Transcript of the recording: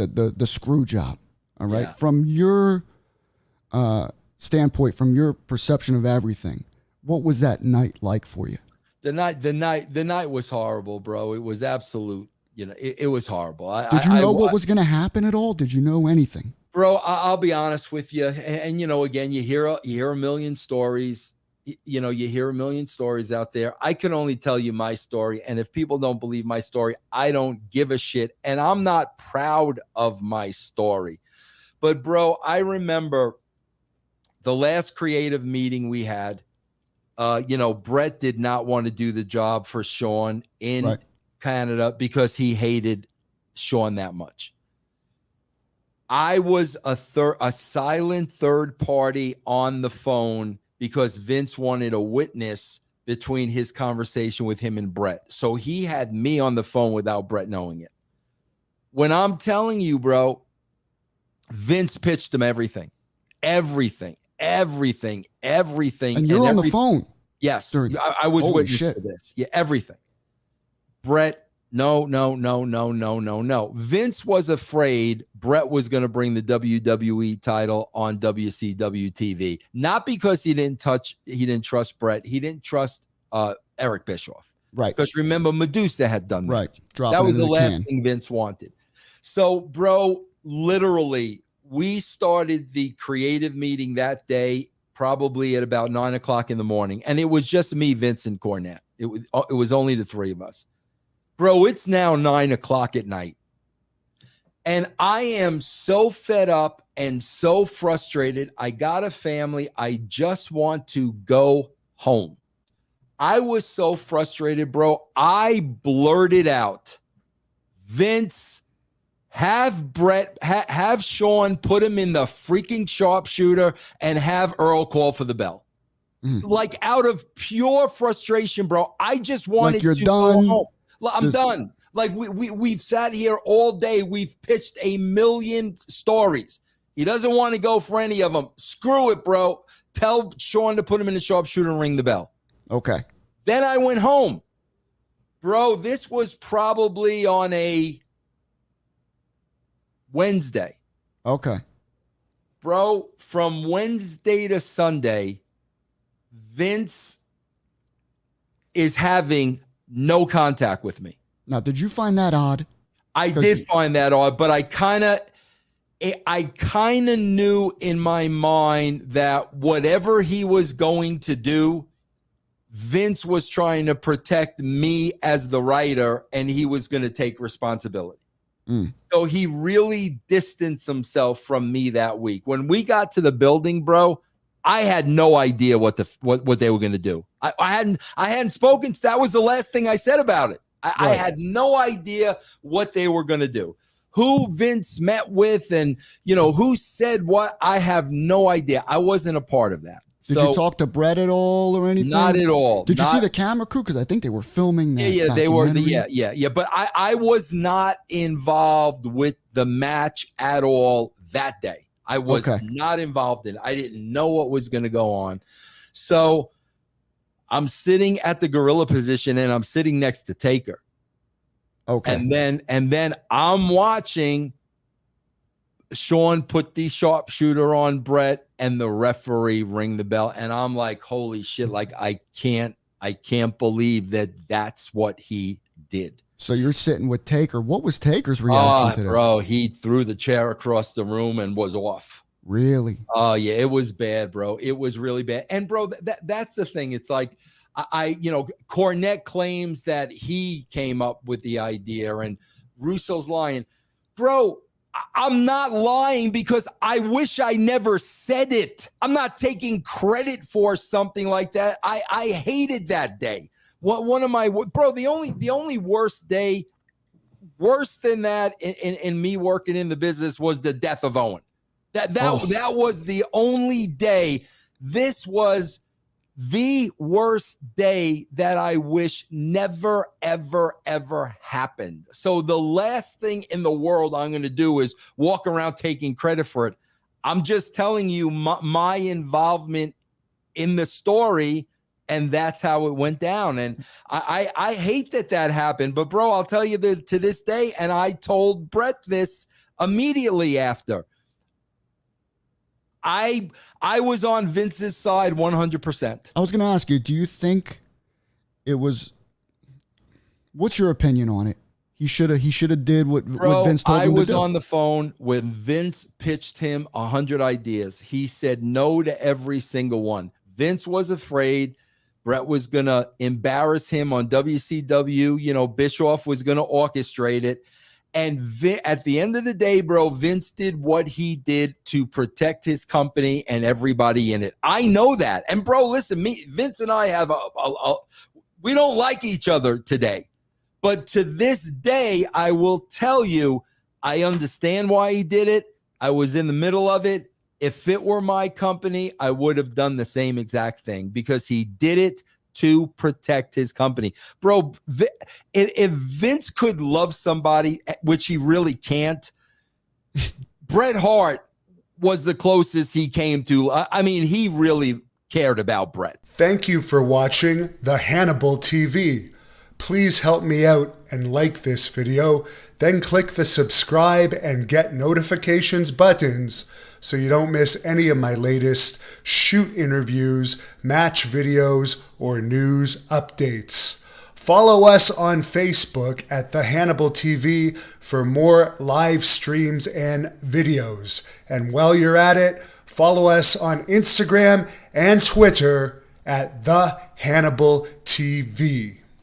the screw job. All right. Yeah. From your standpoint, from your perception of everything, what was that night like for you? The night was horrible, bro. It was absolute. It was horrible. Did you know what was going to happen at all? Did you know anything? Bro, I'll be honest with you. And again, you hear a million stories. You hear a million stories out there. I can only tell you my story. And if people don't believe my story, I don't give a shit. And I'm not proud of my story. But, bro, I remember the last creative meeting we had. Brett did not want to do the job for Sean in Canada because he hated Sean that much. I was a silent third party on the phone because Vince wanted a witness between his conversation with him and Brett. So he had me on the phone without Brett knowing it. When I'm telling you, bro, Vince pitched him everything. And you're on the phone. Yes. I was witness to this. Yeah, everything. Brett, no. Vince was afraid Brett was going to bring the WWE title on WCW TV. Not because he didn't trust Brett. He didn't trust Eric Bischoff. Right. Because remember, Medusa had done that. Right. That was the last thing Vince wanted. So, bro, literally, we started the creative meeting that day probably at about 9:00 in the morning. And it was just me, Vince, and Cornette. It was only the three of us. Bro, it's now 9:00 at night. And I am so fed up and so frustrated. I got a family. I just want to go home. I was so frustrated, bro. I blurted out, Vince, have Brett, have Sean put him in the freaking sharpshooter and have Earl call for the bell. Like out of pure frustration, bro. I just wanted to go home. I'm done. Like we've sat here all day. We've pitched a million stories. He doesn't want to go for any of them. Screw it, bro. Tell Sean to put him in the sharpshooter and ring the bell. Okay. Then I went home. Bro, this was probably on a Wednesday. Okay. Bro, from Wednesday to Sunday, Vince is having no contact with me. Now, did you find that odd? I did find that odd, but I kind of knew in my mind that whatever he was going to do, Vince was trying to protect me as the writer, and he was going to take responsibility. So he really distanced himself from me that week. When we got to the building, bro, I had no idea what they were going to do. I hadn't spoken. That was the last thing I said about it. I had no idea what they were going to do. Who Vince met with and, who said what, I have no idea. I wasn't a part of that. Did you talk to Brett at all or anything? Not at all. Did you see the camera crew? Because I think they were filming that. Yeah, they were. Yeah. But I was not involved with the match at all that day. I was not involved in it. I didn't know what was going to go on. So I'm sitting at the gorilla position and I'm sitting next to Taker. Okay. And then I'm watching Sean put the sharpshooter on Brett and the referee ring the bell. And I'm like, holy shit. Like, I can't believe that that's what he did. So you're sitting with Taker. What was Taker's reaction to this? Bro, he threw the chair across the room and was off. Really? Oh, yeah. It was bad, bro. It was really bad. And, bro, that's the thing. It's like, Cornette claims that he came up with the idea and Russo's lying. Bro, I'm not lying because I wish I never said it. I'm not taking credit for something like that. I hated that day. One of my, bro, the only worst day, worse than that in me working in the business was the death of Owen. That was the only day. This was the worst day that I wish never, ever, ever happened. So the last thing in the world I'm going to do is walk around taking credit for it. I'm just telling you my involvement in the story And that's how it went down. And I hate that happened. But, bro, I'll tell you that to this day, and I told Brett this immediately after, I was on Vince's side 100%. I was going to ask you, do you think it was, what's your opinion on it? He should have did what Vince told him to do. I was on the phone when Vince pitched him 100 ideas. He said no to every single one. Vince was afraid Brett was going to embarrass him on WCW. You know, Bischoff was going to orchestrate it. And at the end of the day, bro, Vince did what he did to protect his company and everybody in it. I know that. And, bro, listen, Vince and I have we don't like each other today. But to this day, I will tell you, I understand why he did it. I was in the middle of it. If it were my company, I would have done the same exact thing because he did it to protect his company. Bro, if Vince could love somebody, which he really can't, Bret Hart was the closest he came to. I mean, he really cared about Bret. Thank you for watching the Hannibal TV. Please help me out and like this video, then click the subscribe and get notifications buttons so you don't miss any of my latest shoot interviews, match videos, or news updates. Follow us on Facebook at the Hannibal TV for more live streams and videos. And while you're at it, follow us on Instagram and Twitter at the Hannibal TV.